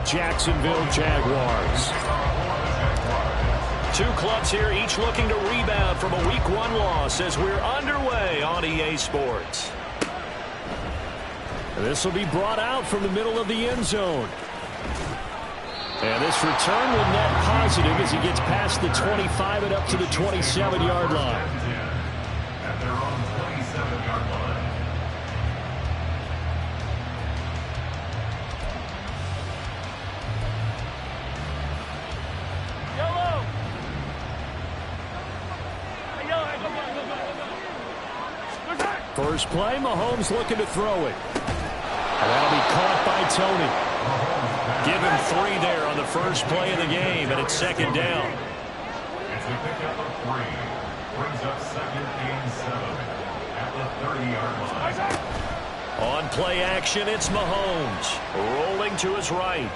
Jacksonville Jaguars. Two clubs here, each looking to rebound from a Week 1 loss as we're underway on EA Sports. This will be brought out from the middle of the end zone. And this return will net positive as he gets past the 25 and up to the 27-yard line. At their own 27-yard line. First play, Mahomes looking to throw it. And that'll be caught by Tony. Give him 3 there on the first play of the game, and it's second down. It's a pickup of 3. Brings up second and 7 at the 30-yard line. On play action, it's Mahomes. Rolling to his right.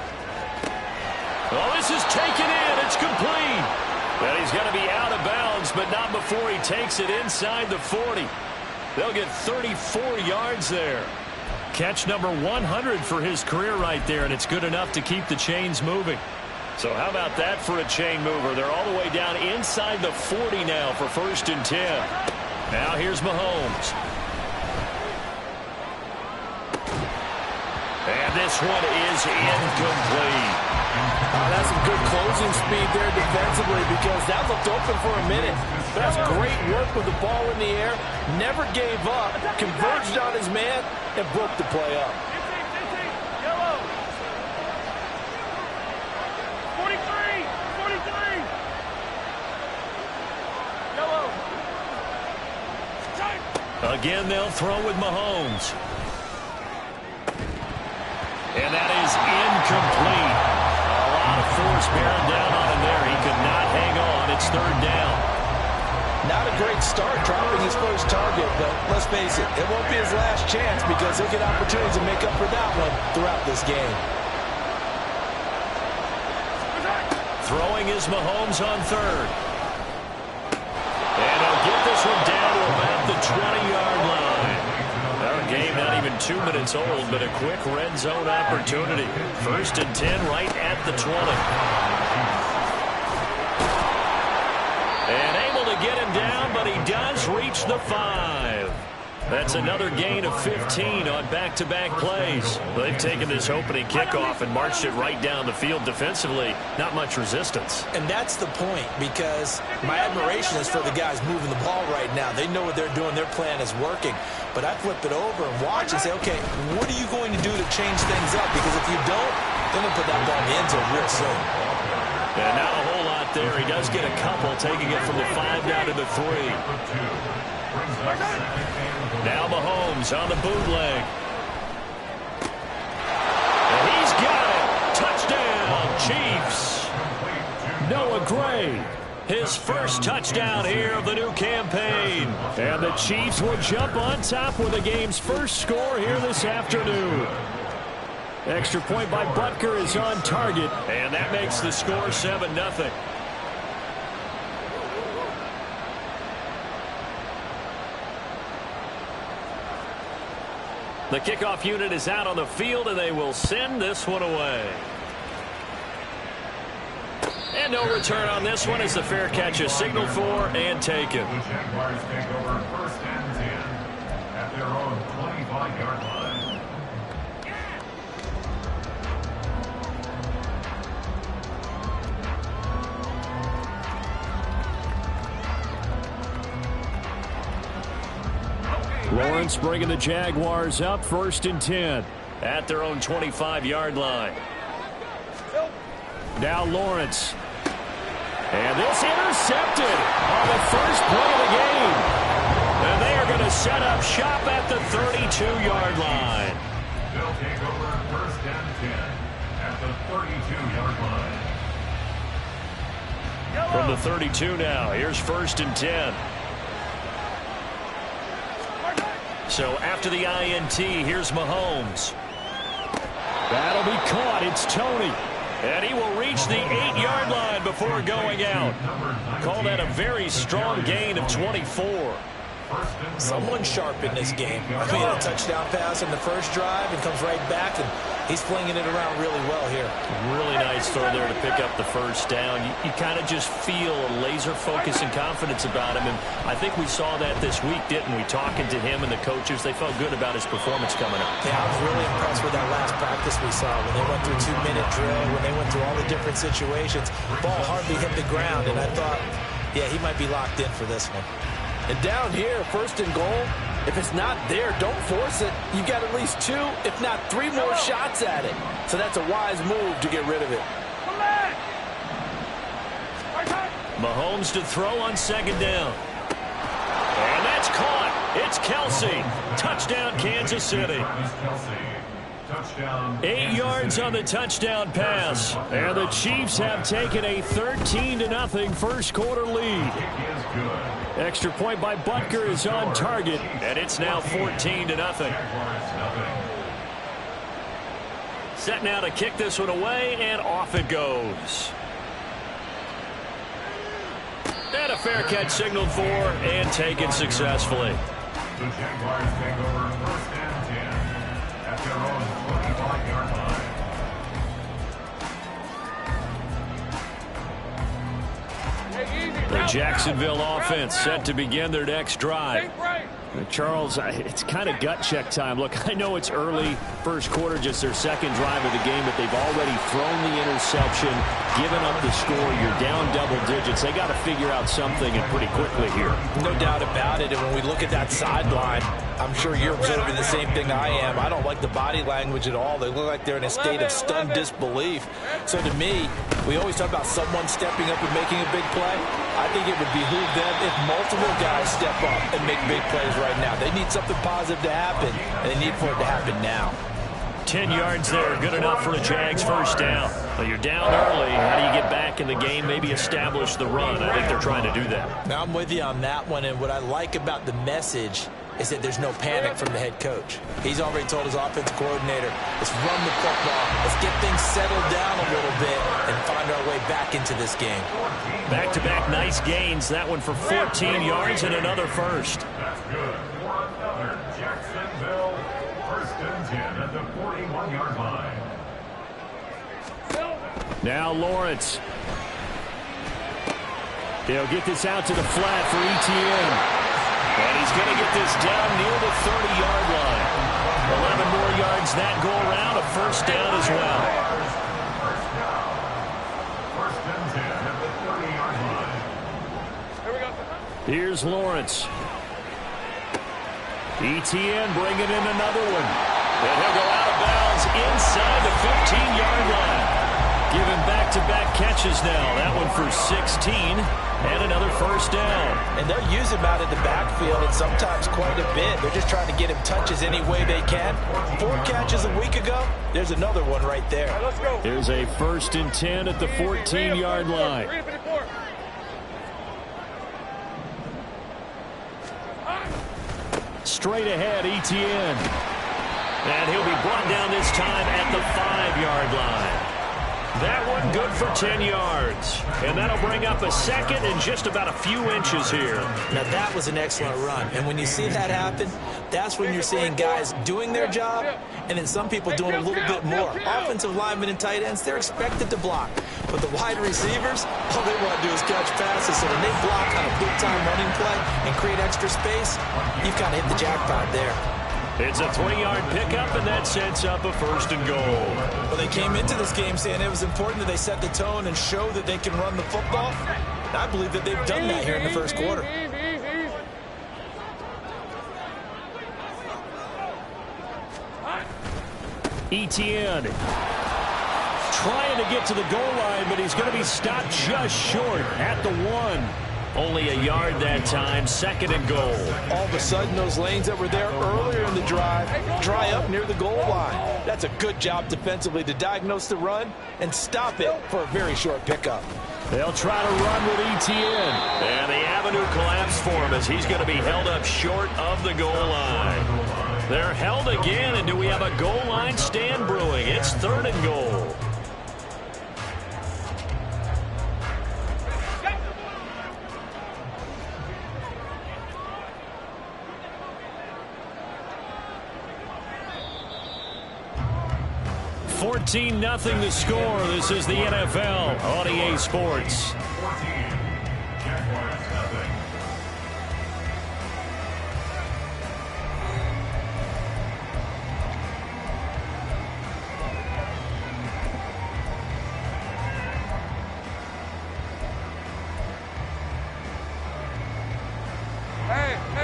Oh, this is taken in. It's complete. And he's going to be out of bounds, but not before he takes it inside the 40. They'll get 34 yards there. Catch number 100 for his career right there, and it's good enough to keep the chains moving. So how about that for a chain mover? They're all the way down inside the 40 now for 1st and 10. Now here's Mahomes. And this one is incomplete. That's some good closing speed there defensively because that looked open for a minute. That's great work with the ball in the air. Never gave up, converged on his man, and broke the play up. 43! Yellow! Again, they'll throw with Mahomes. And that is incomplete. A lot of force bearing down on him there. He could not hang on. It's 3rd down. Not a great start dropping his first target, but let's face it, it won't be his last chance because he'll get opportunities to make up for that one throughout this game. Throwing is Mahomes on 3rd. And he'll get this one down to about the 20-yard line. Our game not even 2 minutes old, but a quick red zone opportunity. 1st and 10 right at the 20. And able to get him down, but he does reach the 5. That's another gain of 15 on back-to-back plays. They've taken this opening kickoff and marched it right down the field defensively. Not much resistance. And that's the point, because my admiration is for the guys moving the ball right now. They know what they're doing. Their plan is working. But I flip it over and watch and say, okay, what are you going to do to change things up? Because if you don't, then they'll put that ball in the end zone real soon. And not a whole lot there. He does get a couple, taking it from the 5 down to the 3. Now Mahomes on the bootleg. And he's got it. Touchdown, Chiefs. Noah Gray, his first touchdown here of the new campaign. And the Chiefs will jump on top with the game's first score here this afternoon. Extra point by Butker is on target, and that makes the score 7-0. The kickoff unit is out on the field, and they will send this one away. And no return on this one as the fair catch is signaled for and taken. The Jaguars take over 1st and 10 at their own 25-yard line. Lawrence bringing the Jaguars up 1st and 10 at their own 25-yard line. Now Lawrence. And this intercepted on the first play of the game. And they are going to set up shop at the 32-yard line. They'll take over 1st and 10 at the 32-yard line. From the 32 now, here's 1st and 10. So after the INT, here's Mahomes. That'll be caught. It's Tony. And he will reach the 8-yard line before going out. Call that a very strong gain of 24. Someone sharp in this game. I mean, a touchdown pass in the first drive and comes right back, and he's flinging it around really well here. nice throw there to pick up the first down. You kind of just feel a laser focus and confidence about him, and I think we saw that this week, didn't we? Talking to him and the coaches, they felt good about his performance coming up. Yeah, I was really impressed with that last practice we saw when they went through a 2-minute drill, when they went through all the different situations. Ball hardly hit the ground, and I thought, yeah, he might be locked in for this one. And down here, 1st and goal, if it's not there, don't force it. You've got at least 2, if not 3 more shots at it. So that's a wise move to get rid of it. Mahomes to throw on 2nd down. And that's caught. It's Kelsey. Touchdown, Kansas City. 8 yards on the touchdown pass. And the Chiefs have taken a 13-0 first quarter lead. Extra point by Butker is on target, and it's now 14-0. Set now to kick this one away, and off it goes. And a fair catch signaled for and taken successfully. The Jaguars take over 1st and 10 at their own 25-yard line. The Jacksonville offense set to begin their next drive. Charles, it's kind of gut check time. Look, I know it's early, first quarter, just their 2nd drive of the game, but they've already thrown the interception, given up the score. You're down double digits. They got to figure out something, and pretty quickly here. No doubt about it. And when we look at that sideline, I'm sure you're observing the same thing I am. I don't like the body language at all. They look like they're in a state of stunned disbelief. So to me, we always talk about someone stepping up and making a big play. I think it would behoove them if multiple guys step up and make big plays right now. They need something positive to happen, and they need for it to happen now. 10 yards there, good enough for the Jags' first down. Well, you're down early. How do you get back in the game, maybe establish the run? I think they're trying to do that. Now, I'm with you on that one, and what I like about the message is that there's no panic from the head coach. He's already told his offensive coordinator, let's run the football, let's get things settled down a little bit and find our way back into this game. Back-to-back nice gains. That one for 14 yards and another first. That's good for another Jacksonville 1st and 10 at the 41-yard line. Now Lawrence. They'll get this out to the flat for ETN. And he's going to get this down near the 30-yard line. 11 more yards that go around, a first down as well. First down. 1st and 10 at the 30-yard line. Here we go. Here's Lawrence. ETN bringing in another one. And he'll go out of bounds inside the 15-yard line. Giving back-to-back catches now. That one for 16 and another first down. And they'll use him out of the backfield and sometimes quite a bit. They're just trying to get him touches any way they can. 4 catches a week ago. There's another one right there. Right, let's go. There's a 1st and 10 at the 14-yard line. 354. Straight ahead, ETN. And he'll be brought down this time at the 5-yard line. That one good for 10 yards. And that'll bring up a second and just about a few inches here. Now, that was an excellent run. And when you see that happen, that's when you're seeing guys doing their job and then some people doing a little bit more. Offensive linemen and tight ends, they're expected to block. But the wide receivers, all they want to do is catch passes. So when they block on a big-time running play and create extra space, you've kind of hit the jackpot there. It's a 20-yard pickup, and that sets up a 1st and goal. Well, they came into this game saying it was important that they set the tone and show that they can run the football. And I believe that they've done that here in the first quarter. ETN trying to get to the goal line, but he's going to be stopped just short at the 1. Only a yard that time, 2nd and goal. All of a sudden, those lanes that were there earlier in the drive dry up near the goal line. That's a good job defensively to diagnose the run and stop it for a very short pickup. They'll try to run with ETN. And the avenue collapsed for him as he's going to be held up short of the goal line. They're held again, and do we have a goal line stand brewing? It's 3rd and goal. 14-0 the score. This is the NFL on EA Sports. 14. Jaguars nothing.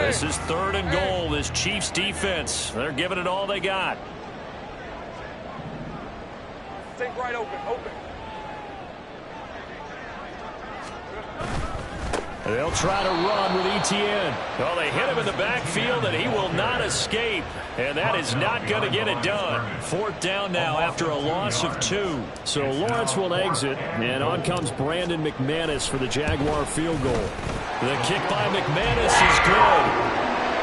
This is 3rd and goal. This Chiefs defense, they're giving it all they got. Take right open. They'll try to run with Etienne. Well, they hit him in the backfield, and he will not escape. And that is not going to get it done. 4th down now after a loss of 2. So Lawrence will exit, and on comes Brandon McManus for the Jaguar field goal. The kick by McManus is good.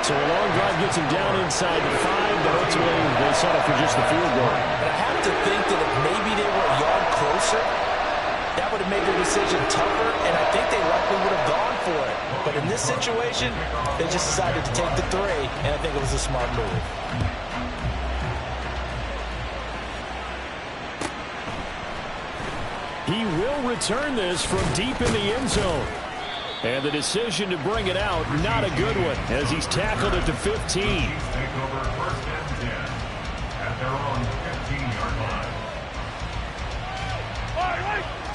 So a long drive gets him down inside the 5, but ultimately they settle for just the field goal. But I have to think that if maybe they were a yard closer, that would have made the decision tougher, and I think they likely would have gone for it. But in this situation, they just decided to take the 3, and I think it was a smart move. He will return this from deep in the end zone. And the decision to bring it out, not a good one, as he's tackled at the 15. Take over 1st and 10 at their own 15-yard line.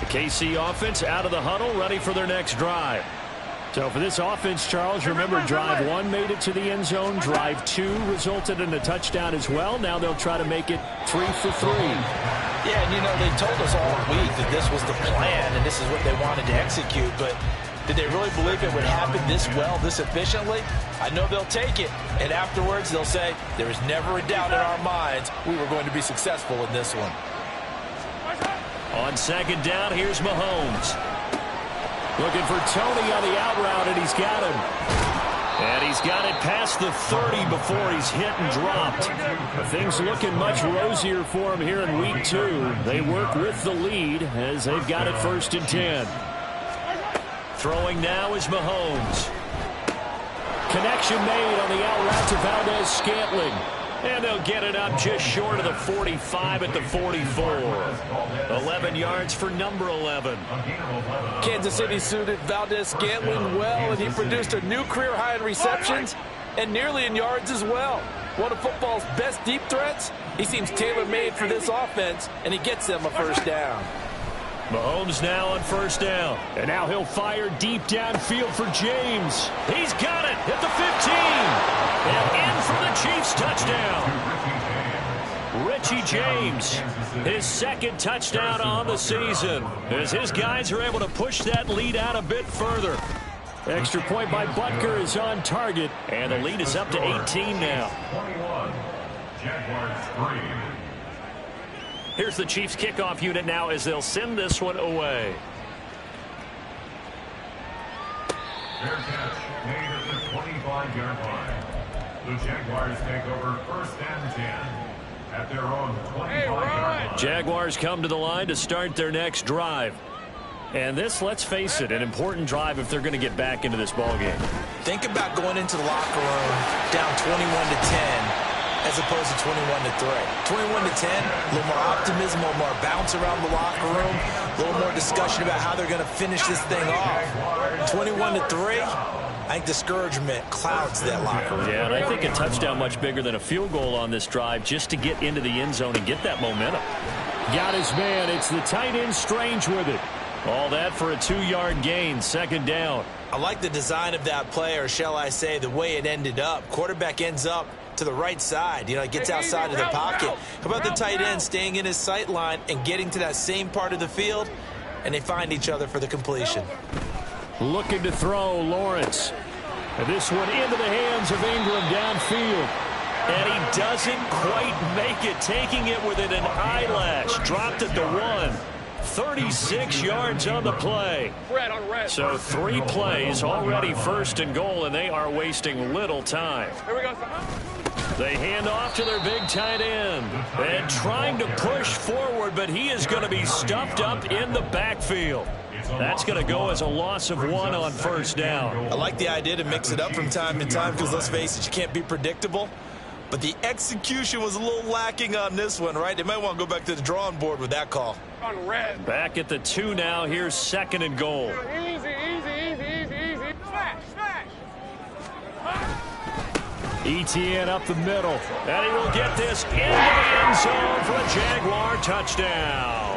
The KC offense out of the huddle, ready for their next drive. So for this offense, Charles, remember drive 1 made it to the end zone. Drive 2 resulted in a touchdown as well. Now they'll try to make it 3 for 3. Yeah, and you know, they told us all week that this was the plan and this is what they wanted to execute, but did they really believe it would happen this well, this efficiently? I know they'll take it, and afterwards they'll say, there was never a doubt in our minds we were going to be successful in this one. On 2nd down, here's Mahomes. Looking for Tony on the out route, and he's got him. And he's got it past the 30 before he's hit and dropped. But things looking much rosier for him here in week 2. They work with the lead as they've got it 1st and 10. Throwing now is Mahomes. Connection made on the out route to Valdez-Scantling. And they'll get it up just short of the 45 at the 44. 11 yards for number 11. Kansas City suited Valdez-Scantling well, and he produced a new career high in receptions and nearly in yards as well. One of football's best deep threats. He seems tailor-made for this offense, and he gets them a 1st down. Mahomes now on 1st down. And now he'll fire deep downfield for James. He's got it at the 15. And in for the Chiefs touchdown. Richie James, his 2nd touchdown on the season, as his guys are able to push that lead out a bit further. Extra point by Butker is on target, and the lead is up to 18 now. 21. Jaguars 3. Here's the Chiefs kickoff unit now as they'll send this one away. Fair catch made at the 25-yard line. The Jaguars take over 1st and 10 at their own 25-yard line. Jaguars come to the line to start their next drive. And this, let's face it, an important drive if they're going to get back into this ballgame. Think about going into the locker room down 21-10 as opposed to 21-3. 21-10, a little more optimism, a little more bounce around the locker room, a little more discussion about how they're going to finish this thing off. 21-3, I think discouragement clouds that locker room. Yeah, and I think a touchdown much bigger than a field goal on this drive just to get into the end zone and get that momentum. Got his man. It's the tight end Strange with it. All that for a 2-yard gain, 2nd down. I like the design of that play, or shall I say the way it ended up. Quarterback ends up to the right side. You know, it gets outside of the pocket. How about the tight end staying in his sight line and getting to that same part of the field, and they find each other for the completion. Looking to throw, Lawrence. And this one into the hands of Ingram downfield. And he doesn't quite make it, taking it within an eyelash. Dropped at the 1. 36 yards on the play. So 3 plays, already 1st and goal, and they are wasting little time. Here we go. They hand off to their big tight end. And trying to push forward, but he is going to be stuffed up in the backfield. That's going to go as a loss of 1 on 1st down. I like the idea to mix it up from time to time because, let's face it, you can't be predictable. but the execution was a little lacking on this one, right? They might want to go back to the drawing board with that call. On red. Back at the 2 now. Here's 2nd and goal. Easy. Smash. Etienne up the middle. And he will get this into the end zone for a Jaguar touchdown.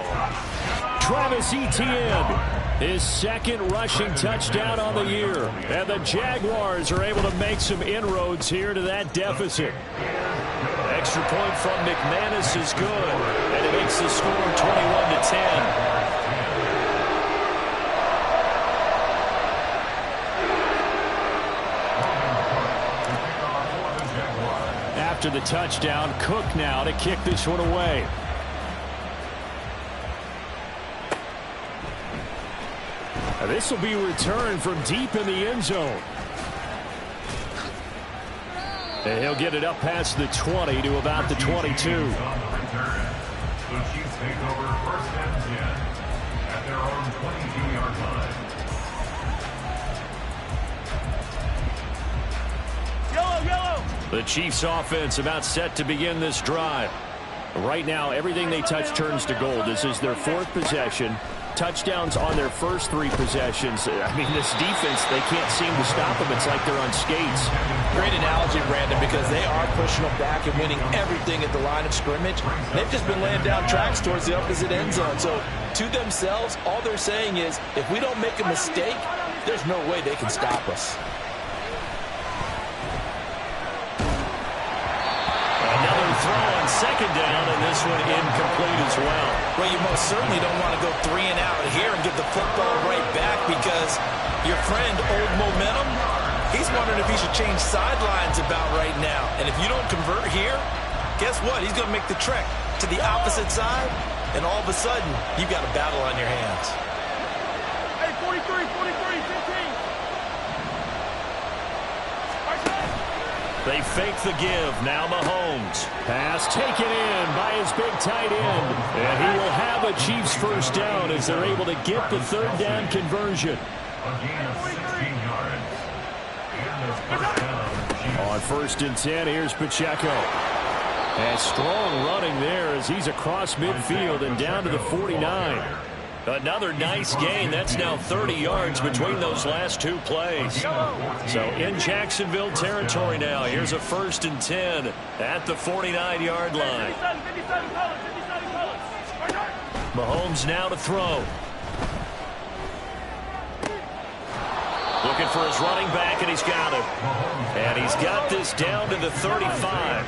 Travis Etienne, his 2nd rushing touchdown on the year. And the Jaguars are able to make some inroads here to that deficit. Extra point from McManus is good. And it makes the score 21-10. After the touchdown, Cook now to kick this one away. This will be returned from deep in the end zone. And he'll get it up past the 20 to about the 22. The Chiefs take over 1st and 10 at their own 22-yard line. Yellow. The Chiefs offense about set to begin this drive. Right now, everything they touch turns to gold. This is their 4th possession. Touchdowns on their first 3 possessions. I mean, this defense, they can't seem to stop them. It's like they're on skates. Great analogy, Brandon, because they are pushing them back and winning everything at the line of scrimmage. They've just been laying down tracks towards the opposite end zone. So, to themselves, all they're saying is, if we don't make a mistake, there's no way they can stop us. Another throw on 2nd down, and this one incomplete as well. Well, you most certainly don't want to go 3 and out here and give the football right back, because your friend, Old Momentum, he's wondering if he should change sidelines about right now. And if you don't convert here, guess what? He's going to make the trek to the opposite side, and all of a sudden, you've got a battle on your hands. Hey, 43, 15. They fake the give. Now Mahomes. Pass taken in by his big tight end. And he will have a Chiefs first down as they're able to get the 3rd down conversion. Again of 16 yards. And this first down. On 1st and 10, here's Pacheco. And strong running there as he's across midfield and down to the 49. Another nice gain. That's now 30 yards between those last 2 plays. So in Jacksonville territory now. Here's a 1st and 10 at the 49-yard line. Mahomes now to throw. Looking for his running back, and he's got it. And he's got this down to the 35.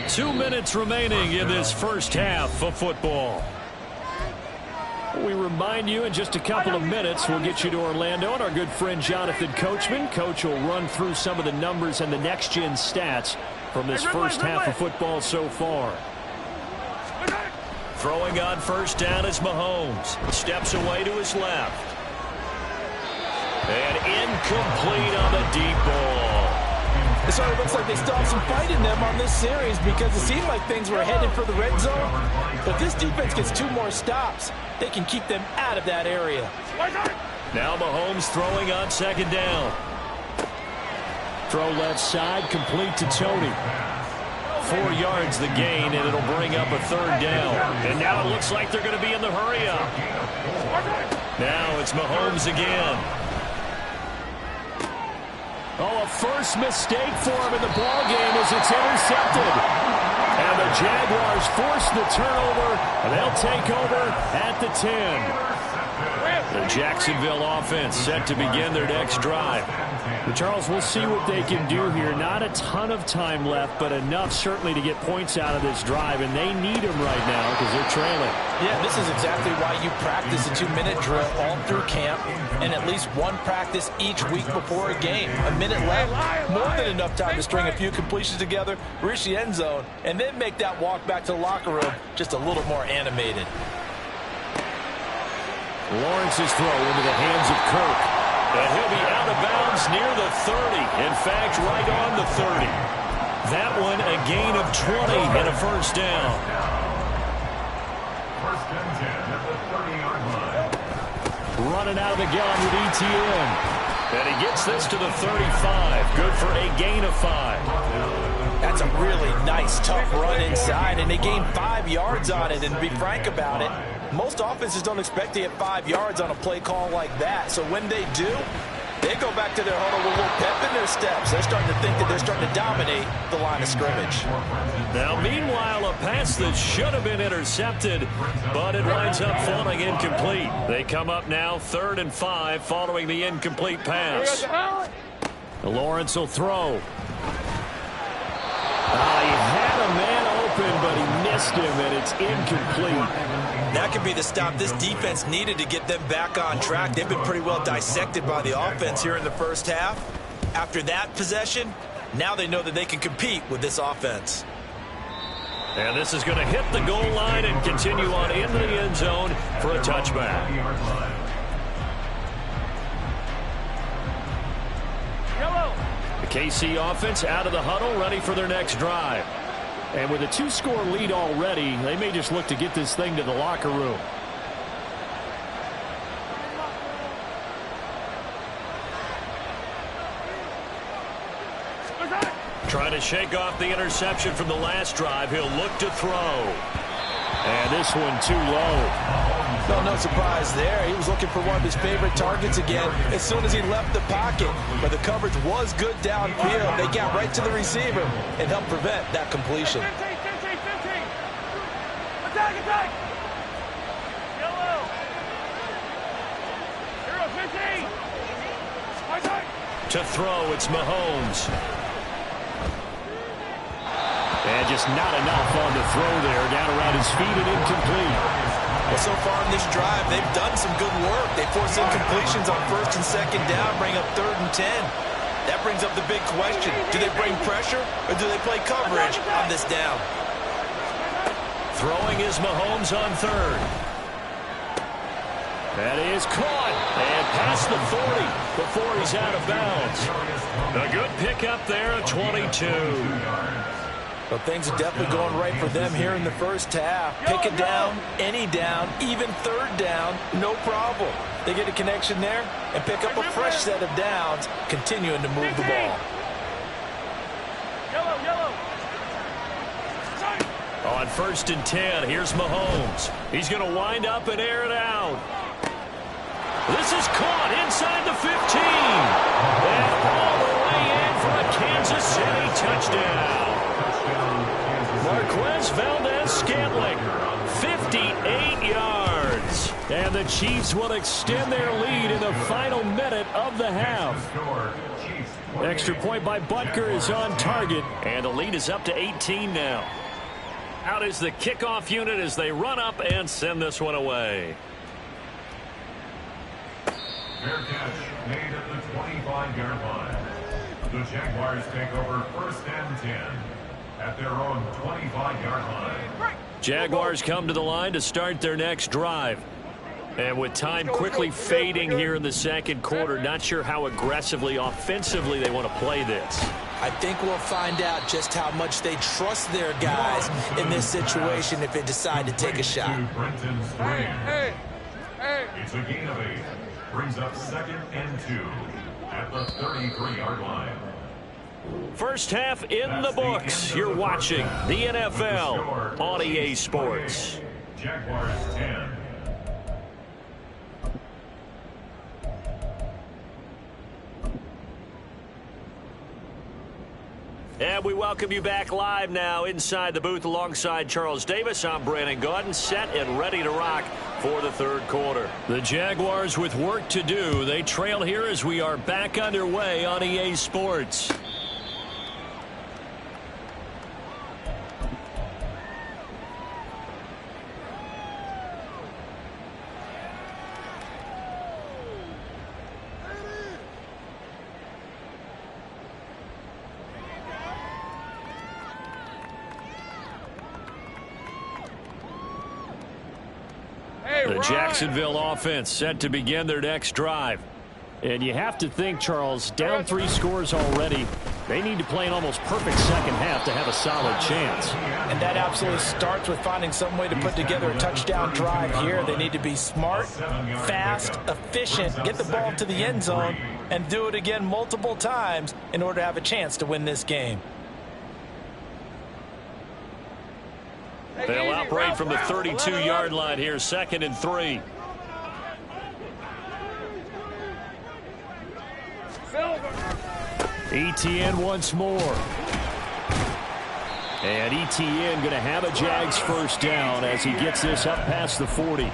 2 minutes remaining in this first half of football. We remind you in just a couple of minutes we'll get you to Orlando and our good friend Jonathan Coachman. Coach will run through some of the numbers and the next-gen stats from this first half of football so far. Throwing on 1st down is Mahomes. Steps away to his left. And incomplete on the deep ball. It sort of looks like they still have some fight in them on this series, because it seemed like things were headed for the red zone. But if this defense gets 2 more stops, they can keep them out of that area. Now Mahomes throwing on 2nd down. Throw left side, complete to Tony. 4 yards the gain, and it'll bring up a 3rd down. And now it looks like they're going to be in the hurry-up. Now it's Mahomes again. Oh, a first mistake for him in the ballgame as it's intercepted. And the Jaguars force the turnover, and they'll take over at the 10. The Jacksonville offense set to begin their next drive. But Charles, we'll see what they can do here. Not a ton of time left, but enough certainly to get points out of this drive, and they need them right now because they're trailing. Yeah, this is exactly why you practice a 2-minute drill all through camp, and at least 1 practice each week before a game. A minute left, more than enough time to string a few completions together, reach the end zone, and then make that walk back to the locker room just a little more animated. Lawrence's throw into the hands of Kirk. And he'll be out of bounds near the 30. In fact, right on the 30. That one a gain of 20 and a first down. 1st and 10 at the 30-yard line. Running out of the gun with Etienne. And he gets this to the 35. Good for a gain of 5. That's a really nice, tough run inside, and they gained 5 yards on it. And to be frank about it, most offenses don't expect to get 5 yards on a play call like that. So when they do, they go back to their huddle with a little pep in their steps. They're starting to think that they're starting to dominate the line of scrimmage. Now, meanwhile, a pass that should have been intercepted, but it winds up falling incomplete. They come up now 3rd and 5 following the incomplete pass. Lawrence will throw. He had a man open, but he missed him, and it's incomplete. That could be the stop this defense needed to get them back on track. They've been pretty well dissected by the offense here in the first half. After that possession, now they know that they can compete with this offense. And this is going to hit the goal line and continue on into the end zone for a touchback. Yellow. The KC offense out of the huddle, ready for their next drive. And with a 2-score lead already, they may just look to get this thing to the locker room. Trying to shake off the interception from the last drive. He'll look to throw. And this one too low. No surprise there. He was looking for one of his favorite targets again as soon as he left the pocket. But the coverage was good downfield. They got right to the receiver and helped prevent that completion. 15. Attack. Yellow. Hero 15. To throw, it's Mahomes. And just not enough on the throw there. Down around his feet and incomplete. Well, so far in this drive, they've done some good work. They force incompletions on 1st and 2nd down, bring up 3rd and 10. That brings up the big question. Do they bring pressure or do they play coverage on this down? Throwing is Mahomes on 3rd. That is caught and past the 40 before he's out of bounds. A good pickup there at 22. Well, things are definitely going right for them here in the first half. Pick a down, any down, even 3rd down, no problem. They get a connection there and pick up a fresh set of downs, continuing to move the ball. Yellow. On 1st and 10, here's Mahomes. He's going to wind up and air it out. This is caught inside the 15. And all the way in for a Kansas City touchdown. Marquez Valdez-Scantling, 58 yards. And the Chiefs will extend their lead in the final minute of the half. Extra point by Butker is on target, and the lead is up to 18 now. Out is the kickoff unit as they run up and send this one away. Fair catch made at the 25-yard line. The Jaguars take over 1st and 10 at their own 25-yard line. Jaguars come to the line to start their next drive. And with time quickly fading here in the 2nd quarter, not sure how aggressively, offensively they want to play this. I think we'll find out just how much they trust their guys in this situation if they decide to take a shot. Hey. It's a gain of 8. Brings up 2nd and 2 at the 33-yard line. First half in the books. You're watching the NFL on EA Sports. Jaguars 10. And we welcome you back live now inside the booth alongside Charles Davis. I'm Brandon Gaudin, set and ready to rock for the 3rd quarter. The Jaguars with work to do. They trail here as we are back underway on EA Sports. The Jacksonville offense set to begin their next drive. And you have to think, Charles, down 3 scores already. They need to play an almost perfect 2nd half to have a solid chance. And that absolutely starts with finding some way to put together a touchdown drive here. They need to be smart, fast, efficient, get the ball to the end zone, and do it again multiple times in order to have a chance to win this game. They'll operate from the 32-yard line here, 2nd and 3. Etienne once more. And Etienne going to have a Jags first down as he gets this up past the 40.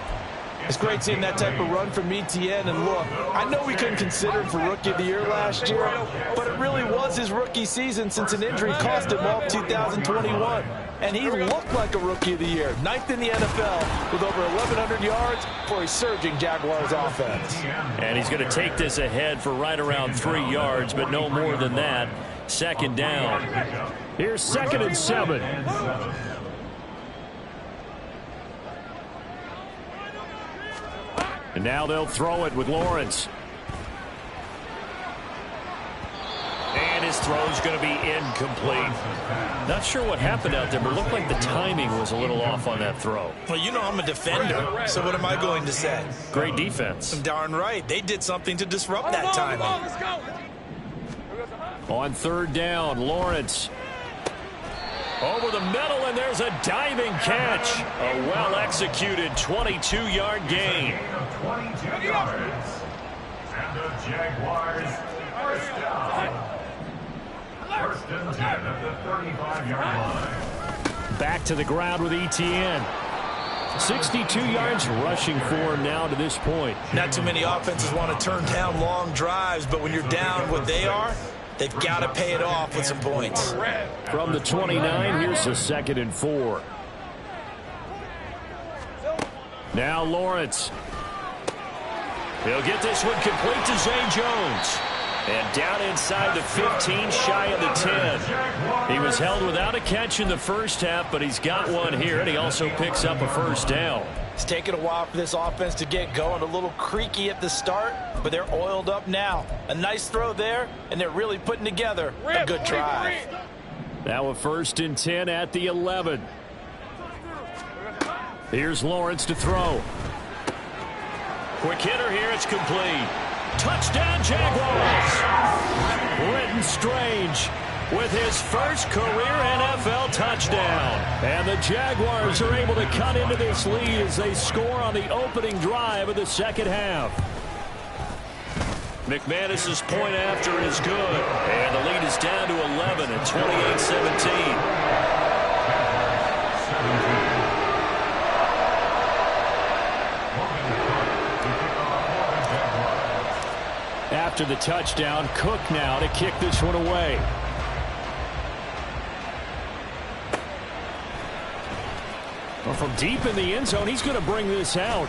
It's great seeing that type of run from Etienne. And look, I know we couldn't consider him for Rookie of the Year last year, but it really was his rookie season since an injury cost him all of 2021. And he looked like a Rookie of the Year, 9th in the NFL with over 1,100 yards for a surging Jaguars offense. And he's going to take this ahead for right around 3 yards, but no more than that. 2nd down. Here's 2nd and 7. And now they'll throw it with Lawrence. And his throw's going to be incomplete. Not sure what happened out there, but it looked like the timing was a little off on that throw. Well, you know I'm a defender, so what am I going to say? Great defense. Darn right. They did something to disrupt that timing. On 3rd down, Lawrence. Over the middle, and there's a diving catch. A well-executed 22-yard gain. 22 yards. And the Jaguars first down. 1st and 10 at the 35-yard line. Back to the ground with Etienne. 62 yards rushing for him now to this point. Not too many offenses want to turn down long drives, but when you're down what they are, they've got to pay it off with some points. From the 29, here's a 2nd and 4. Now Lawrence. He'll get this one complete to Zay Jones. And down inside the 15, shy of the 10. He was held without a catch in the first half, but he's got one here, and he also picks up a first down. It's taken a while for this offense to get going. A little creaky at the start, but they're oiled up now. A nice throw there, and they're really putting together a good drive. Now a 1st and 10 at the 11. Here's Lawrence to throw. Quick hitter here, it's complete. Touchdown, Jaguars! Britton Strange with his first career NFL touchdown. And the Jaguars are able to cut into this lead as they score on the opening drive of the 2nd half. McManus's point after is good. And the lead is down to 11 at 28-17. After the touchdown, Cook now to kick this one away. Well, from deep in the end zone, he's going to bring this out.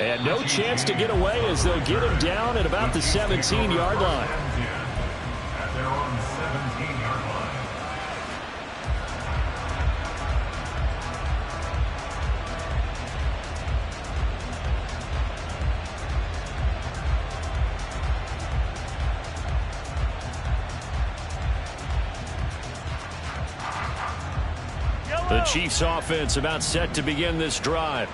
And no chance to get away as they'll get him down at about the 17-yard line. At their own 17-yard line. The Chiefs offense about set to begin this drive.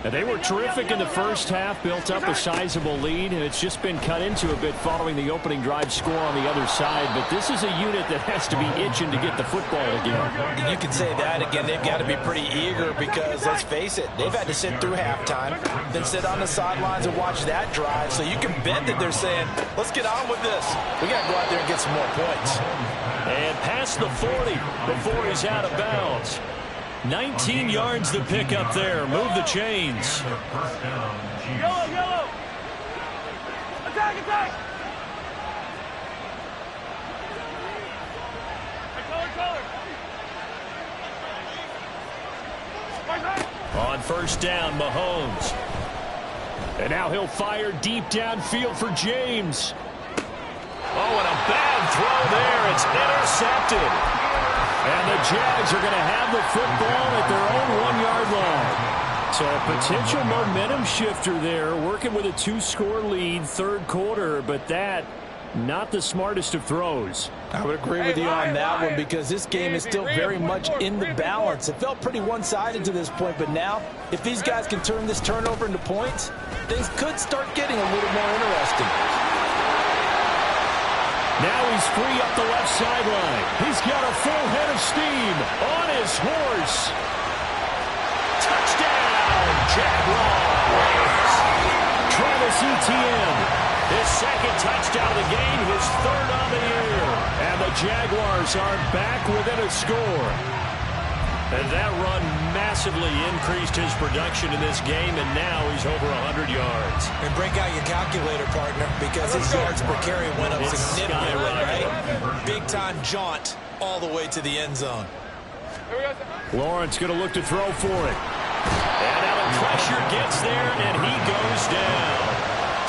And they were terrific in the first half, built up a sizable lead, and it's just been cut into a bit following the opening drive score on the other side. But this is a unit that has to be itching to get the football again. You can say that again. They've got to be pretty eager because, let's face it, they've had to sit through halftime, then sit on the sidelines and watch that drive. So you can bet that they're saying, let's get on with this. We got to go out there and get some more points. And past the 40 before he's out of bounds. 19 yards to pick up there. Move the chains. Yellow, yellow. Attack, attack. On 1st down, Mahomes. And now he'll fire deep downfield for James. Oh, and a bad throw there. It's intercepted. And the Jags are going to have the football at their own 1-yard line. So a potential momentum shifter there, working with a 2-score lead, 3rd quarter, but that, not the smartest of throws. I would agree with you on that one because this game is still very much in the balance. It felt pretty one-sided to this point, but now, if these guys can turn this turnover into points, things could start getting a little more interesting. Now he's free up the left sideline. He's got a full head of steam on his horse. Touchdown, Jaguars. Travis Etienne, his second touchdown of the game, his third on the year. And the Jaguars are back within a score. And that run massively increased his production in this game, and now he's over 100 yards. And break out your calculator, partner, because his yards per carry went up significantly, right? Big-time jaunt all the way to the end zone. Lawrence going to look to throw for it. And now the pressure gets there, and he goes down.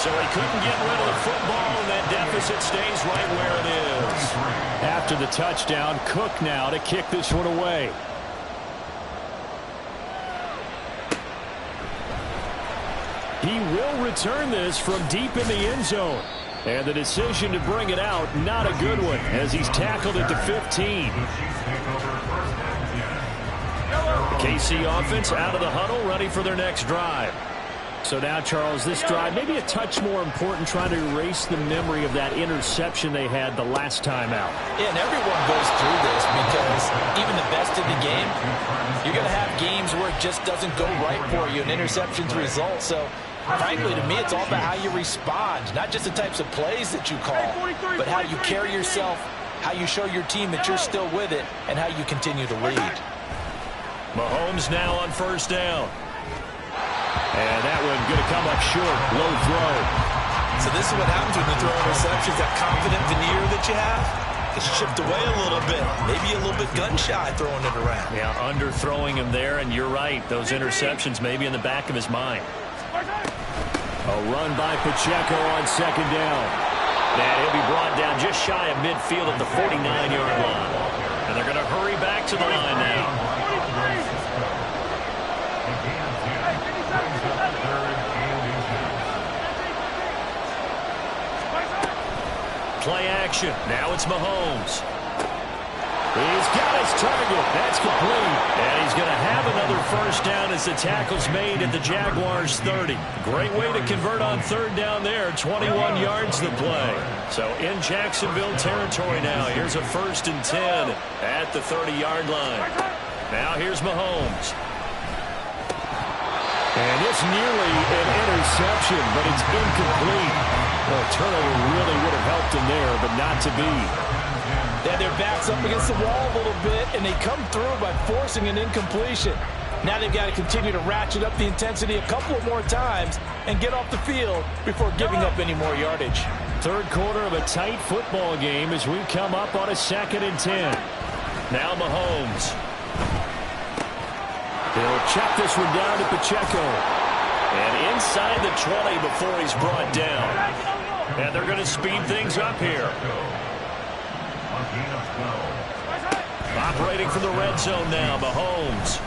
So he couldn't get rid of the football, and that deficit stays right where it is. After the touchdown, Cook now to kick this one away. He will return this from deep in the end zone. And the decision to bring it out, not a good one, as he's tackled at the 15. The KC offense out of the huddle, ready for their next drive. So now, Charles, this drive maybe a touch more important, trying to erase the memory of that interception they had the last time out. Yeah, and everyone goes through this because even the best in the game, you're going to have games where it just doesn't go right for you, and interceptions result. So, frankly, to me, it's all about how you respond, not just the types of plays that you call, but how you carry yourself, how you show your team that you're still with it, and how you continue to lead. Mahomes now on first down. And that one going to come up short. Low throw. So this is what happens when you throw interceptions. That confident veneer that you have is chipped away a little bit. Maybe a little bit gun-shy throwing it around. Yeah, underthrowing him there, and you're right. Those interceptions may be in the back of his mind. A run by Pacheco on second down. And he'll be brought down just shy of midfield at the 49-yard line. And they're going to hurry back to the line now. Play action. Now it's Mahomes. He's got his target. That's complete. And he's going to have another first down as the tackle's made at the Jaguars' 30. Great way to convert on third down there. 21 yards to play. So in Jacksonville territory now. Here's a 1st and 10 at the 30-yard line. Now here's Mahomes. And it's nearly an interception, but it's incomplete. Well, a turnover really would have helped him there, but not to be. They had their backs up against the wall a little bit, and they come through by forcing an incompletion. Now they've got to continue to ratchet up the intensity a couple of more times and get off the field before giving up any more yardage. Third quarter of a tight football game as we come up on a 2nd and 10. Now Mahomes. He'll check this one down to Pacheco. And inside the 20 before he's brought down. And they're going to speed things up here. Operating from the red zone now, Mahomes.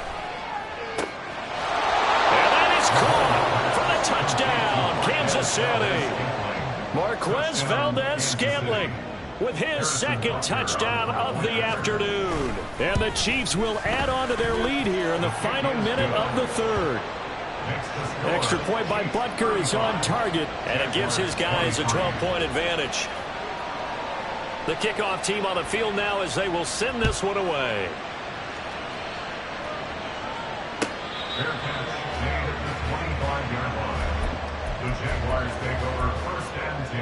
And that is caught for the touchdown, Kansas City. Marquez Valdez-Scantling with his 2nd touchdown of the afternoon. And the Chiefs will add on to their lead here in the final minute of the 3rd. Extra point by Butker is on target, and it gives his guys a 12-point advantage. The kickoff team on the field now as they will send this one away. Fair catch made at the 25-yard line. The Jaguars take over 1st and 10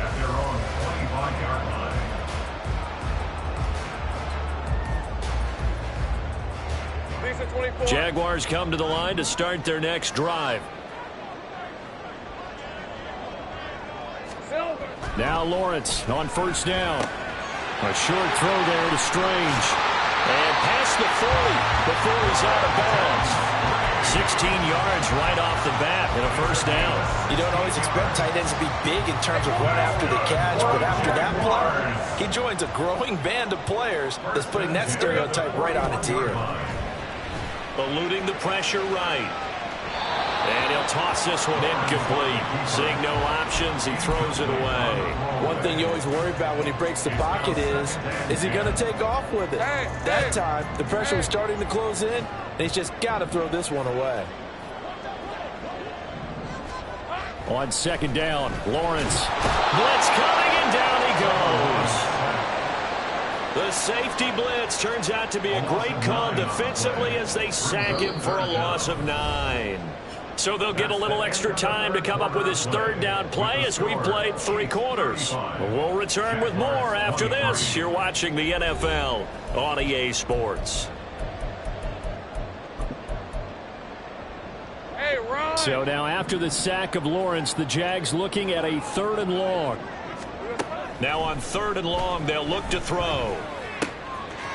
at their own 25-yard line. Jaguars come to the line to start their next drive. Now Lawrence on first down. A short throw there to Strange. And past the 40 before he's out of bounds. 16 yards right off the bat and a first down. You don't always expect tight ends to be big in terms of run after the catch, but after that play, he joins a growing band of players that's putting that stereotype right on its ear. Eluding the pressure right. And he'll toss this one incomplete. Seeing no options, he throws it away. One thing you always worry about when he breaks the pocket is he going to take off with it? That time, the pressure was starting to close in, and he's just got to throw this one away. On second down, Lawrence. Blitz coming, and down he goes. The safety blitz turns out to be a great call defensively as they sack him for a loss of 9. So they'll get a little extra time to come up with his third down play as we played 3 quarters. We'll return with more after this. You're watching the NFL on EA Sports. So now after the sack of Lawrence, the Jags looking at a 3rd and long. Now on 3rd and long, they'll look to throw.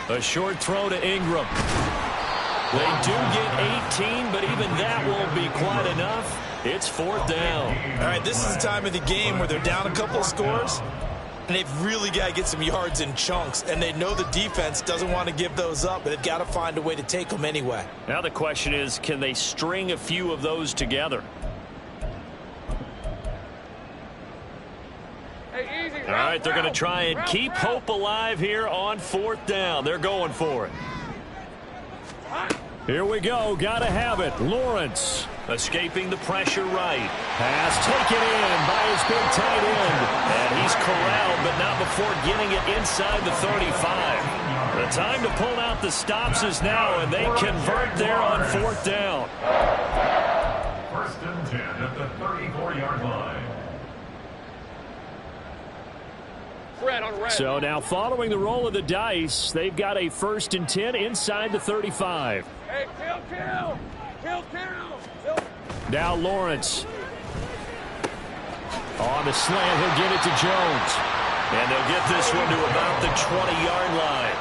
A short throw to Ingram. They do get 18, but even that won't be quite enough. It's 4th down. All right, this is the time of the game where they're down a couple of scores, and they've really got to get some yards in chunks, and they know the defense doesn't want to give those up, but they've got to find a way to take them anyway. Now the question is, can they string a few of those together? All right, they're going to try and keep hope alive here on 4th down. They're going for it. Here we go. Got to have it. Lawrence. Escaping the pressure right. Pass taken in by his big tight end. And he's corralled, but not before getting it inside the 35. The time to pull out the stops is now, and they convert there on 4th down. 1st and 10 at the 34-yard line. So now following the roll of the dice, they've got a 1st and 10 inside the 35. Hey, kill. Now Lawrence. On the slant, he'll get it to Jones. And they'll get this one to about the 20-yard line.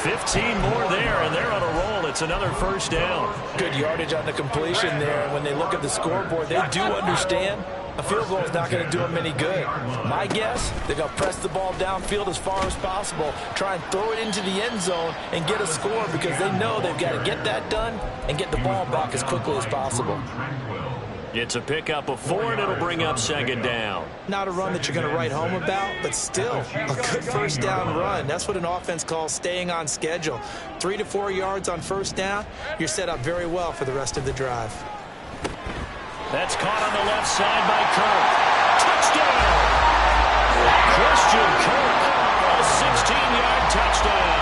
15 more there, and they're on a roll. It's another 1st down. Good yardage on the completion there. When they look at the scoreboard, they do understand a field goal is not going to do them any good. My guess, they're going to press the ball downfield as far as possible, try and throw it into the end zone and get a score because they know they've got to get that done and get the ball back as quickly as possible. It's a pickup of 4, and it'll bring up 2nd down. Not a run that you're going to write home about, but still a good 1st down run. That's what an offense calls staying on schedule. 3 to 4 yards on 1st down, you're set up very well for the rest of the drive. That's caught on the left side by Kirk. Touchdown! Christian Kirk, a 16-yard touchdown.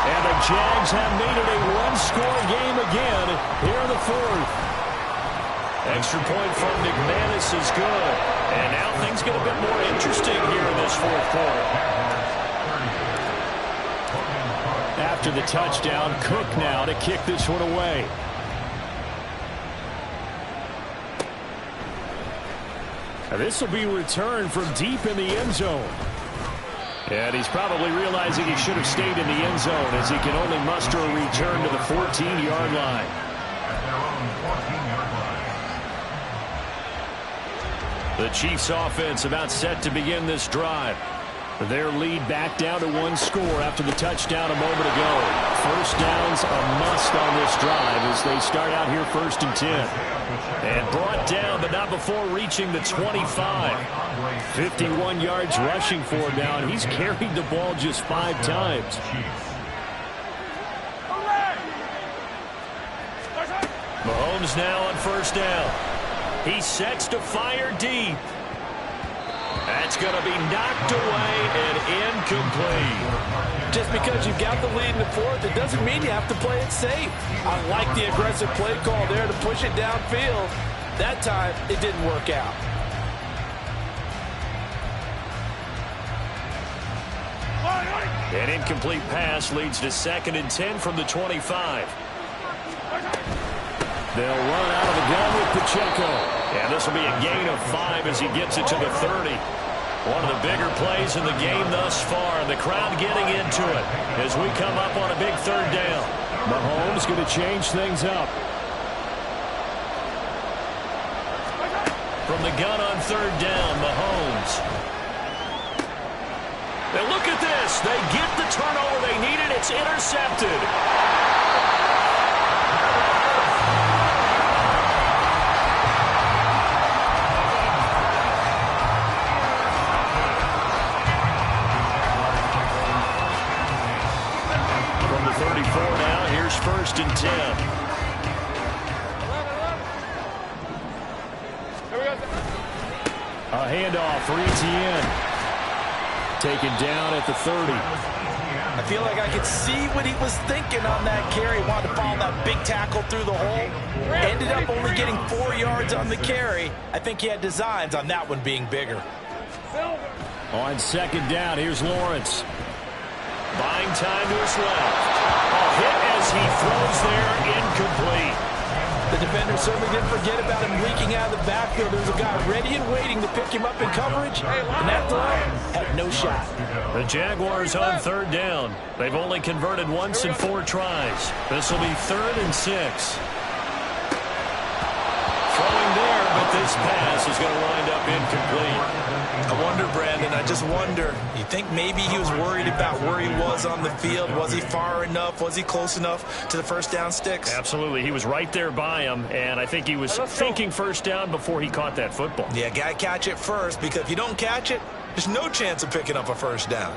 And the Jags have made it a 1-score game again here in the 4th. Extra point from McManus is good. And now things get a bit more interesting here in this 4th quarter. After the touchdown, Cook now to kick this one away. This will be returned from deep in the end zone. And he's probably realizing he should have stayed in the end zone as he can only muster a return to the 14-yard line. The Chiefs offense about set to begin this drive. Their lead back down to 1 score after the touchdown a moment ago. 1st down's a must on this drive as they start out here 1st and 10. And brought down, but not before reaching the 25. 51 yards rushing for him now, and he's carried the ball just 5 times. Mahomes now on 1st down. He sets to fire deep. That's going to be knocked away and incomplete. Just because you've got the lead in the 4th, it doesn't mean you have to play it safe. I like the aggressive play call there to push it downfield. That time, it didn't work out. An incomplete pass leads to 2nd and 10 from the 25. They'll run out of the gun with Pacheco. And this will be a gain of 5 as he gets it to the 30. One of the bigger plays in the game thus far. The crowd getting into it as we come up on a big 3rd down. Mahomes going to change things up. From the gun on 3rd down, Mahomes. Now look at this. They get the turnover they needed. It's intercepted. From the 34 now, here's 1st and 10. A handoff for Etienne. taken down at the 30. I feel like I could see what he was thinking on that carry. Wanted to follow that big tackle through the hole. Ended up only getting 4 yards on the carry. I think he had designs on that one being bigger. On second down, here's Lawrence. Buying time to his left. A hit as he throws there, incomplete. The defender certainly didn't forget about him leaking out of the backfield. There's a guy ready and waiting to pick him up in coverage, and that throw had no shot. The Jaguars on third down. They've only converted once in 4 tries. This will be 3rd and 6. Throwing there, but this pass is going to wind up incomplete. I wonder, Brandon, I just wonder. You think maybe he was worried about where he was on the field? Was he far enough? Was he close enough to the first down sticks? Absolutely. He was right there by him, and I think he was thinking first down before he caught that football. Yeah, got to catch it first, because if you don't catch it, there's no chance of picking up a first down.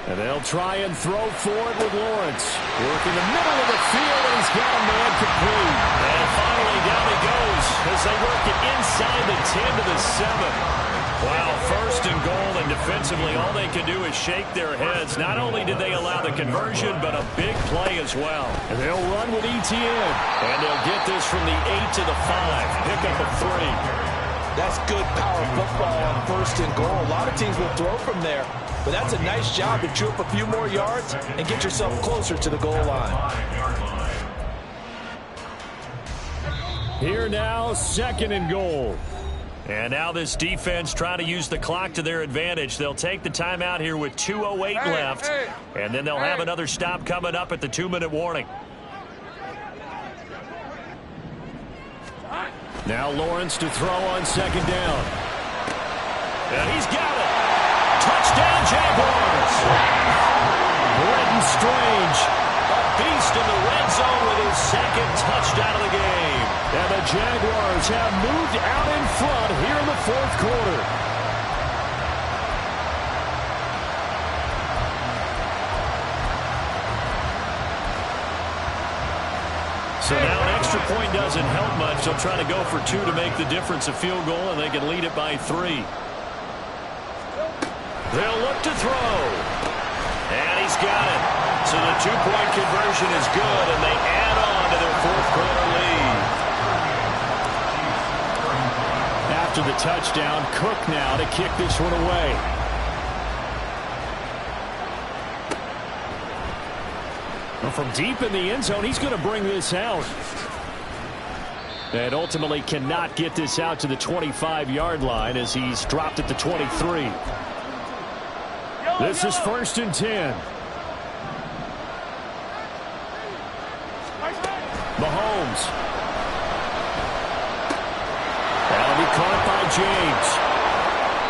And they'll try and throw for it with Lawrence. Working the middle of the field, and he's got a man complete. And finally, down he goes as they work it inside the 10 to the 7. Wow, 1st and goal, and defensively, all they can do is shake their heads. Not only did they allow the conversion, but a big play as well. And they'll run with ETN. And they'll get this from the 8 to the 5. Pick up a 3. That's good power football on 1st and goal. A lot of teams will throw from there. But that's a nice job to chew up a few more yards and get yourself closer to the goal line. Here now, 2nd and goal. And now this defense trying to use the clock to their advantage. They'll take the timeout here with 2:08 left. And then they'll have another stop coming up at the 2-minute warning. Now Lawrence to throw on 2nd down. And he's got it. Touchdown, Jaguars. Brenton Strange. A beast in the red zone with his 2nd touchdown of the game. And the Jaguars have moved out in front here in the 4th quarter. So now an extra point doesn't help much. They'll try to go for 2 to make the difference a field goal, and they can lead it by 3. They'll look to throw. And he's got it. So the 2-point conversion is good, and they add on to their 4th quarter lead. After the touchdown, Cook now to kick this one away. Well, from deep in the end zone, he's going to bring this out. And ultimately cannot get this out to the 25-yard line as he's dropped at the 23. This is 1st and 10. Mahomes. That'll be caught by James.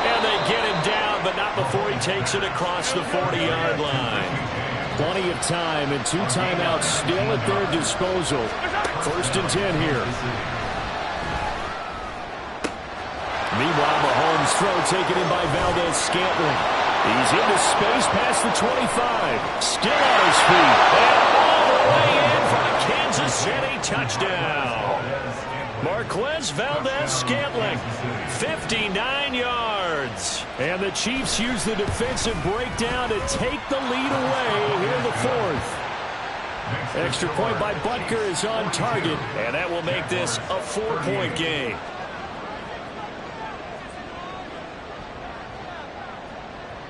And they get him down, but not before he takes it across the 40-yard line. Plenty of time and 2 timeouts still at their disposal. 1st and 10 here. Meanwhile, Mahomes' throw taken in by Valdez-Scantling. He's into space past the 25. Still on his feet. And all the way in for the Kansas City touchdown. Marquez Valdez-Scantling, 59 yards. And the Chiefs use the defensive breakdown to take the lead away here in the 4th. Extra point by Butker is on target. And that will make this a 4-point game.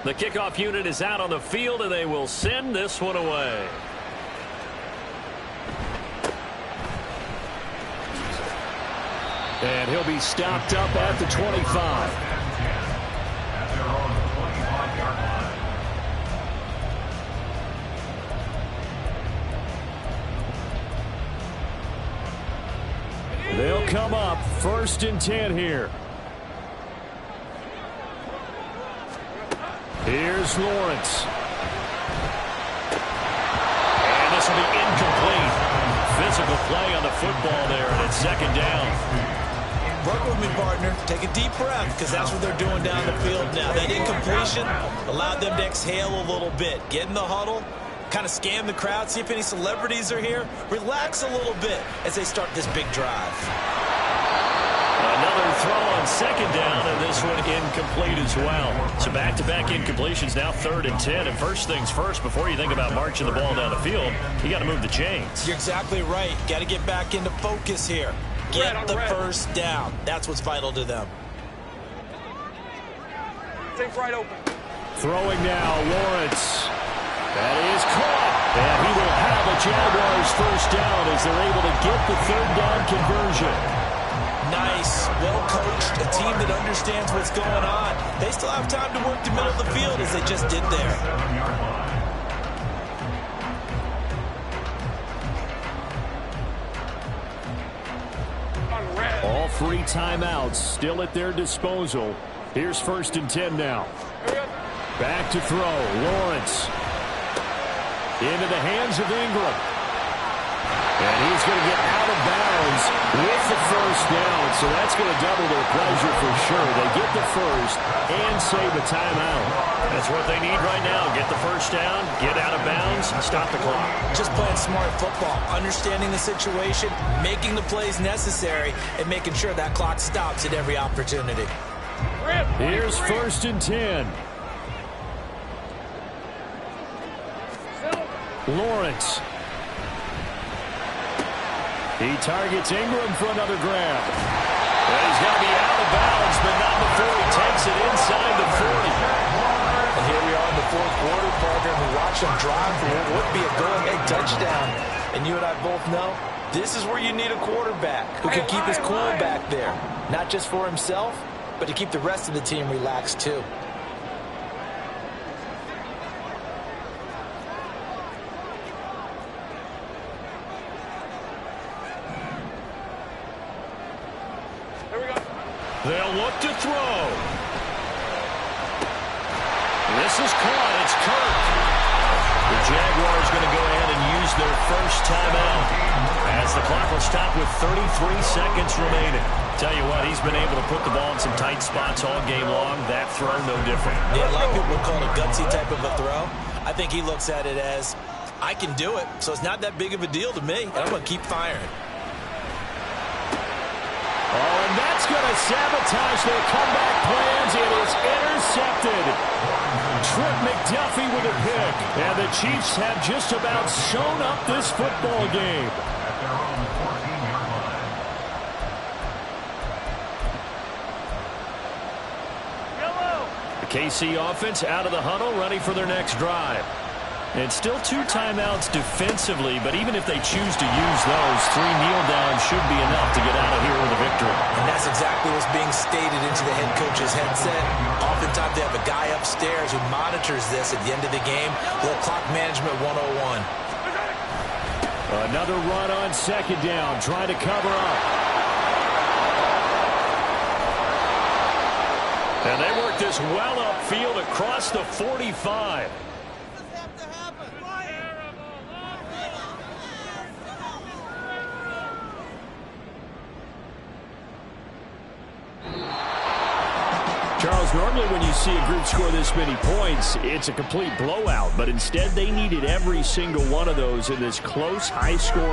The kickoff unit is out on the field, and they will send this one away. And he'll be stopped up at the 25. They'll come up 1st and 10 here. Here's Lawrence. And this will be incomplete. Physical play on the football there, and it's 2nd down. Work with me, partner. Take a deep breath, because that's what they're doing down the field now. That incompletion allowed them to exhale a little bit. Get in the huddle, kind of scan the crowd, see if any celebrities are here. Relax a little bit as they start this big drive. Another throw on second down, and this one incomplete as well. So back-to-back incompletions, now 3rd and 10. And first things first, before you think about marching the ball down the field, you got to move the chains. You're exactly right. Got to get back into focus here. Get the first down. That's what's vital to them. Take right open. Throwing now, Lawrence. That is caught. And he will have a Jaguars first down as they're able to get the 3rd down conversion. Nice, well-coached, a team that understands what's going on. They still have time to work the middle of the field as they just did there. All 3 timeouts still at their disposal. Here's 1st and 10 now. Back to throw. Lawrence. Into the hands of Ingram. And he's going to get out of bounds with the first down. So that's going to double their pleasure for sure. They get the first and save a timeout. That's what they need right now. Get the first down, get out of bounds, stop the clock. Just playing smart football, understanding the situation, making the plays necessary, and making sure that clock stops at every opportunity. Here's 1st and 10. Lawrence. He targets Ingram for another grab. And he's going to be out of bounds, but not before he takes it inside the 40. And here we are in the 4th quarter, partner, and we watch him drive for what would be a go-ahead touchdown. And you and I both know this is where you need a quarterback who can keep his cool back there. Not just for himself, but to keep the rest of the team relaxed too. They'll look to throw. This is caught. It's Kirk. The Jaguars going to go ahead and use their first timeout as the clock will stop with 33 seconds remaining. Tell you what, he's been able to put the ball in some tight spots all game long. That throw, no different. Yeah, a lot of people would call it a gutsy type of a throw. I think he looks at it as, I can do it, so it's not that big of a deal to me, and I'm going to keep firing. Oh, and that's going to sabotage their comeback plans. It is intercepted. Trent McDuffie with a pick. And the Chiefs have just about sewn up this football game. At their own 14-yard line. The KC offense out of the huddle, ready for their next drive. And still 2 timeouts defensively, but even if they choose to use those, 3 kneel downs should be enough to get out of here with a victory. And that's exactly what's being stated into the head coach's headset. Oftentimes they have a guy upstairs who monitors this at the end of the game. A little clock management 101. Another run on 2nd down, trying to cover up. And they work this well upfield across the 45. Charles, normally when you see a group score this many points, it's a complete blowout. But instead, they needed every single one of those in this close, high-scoring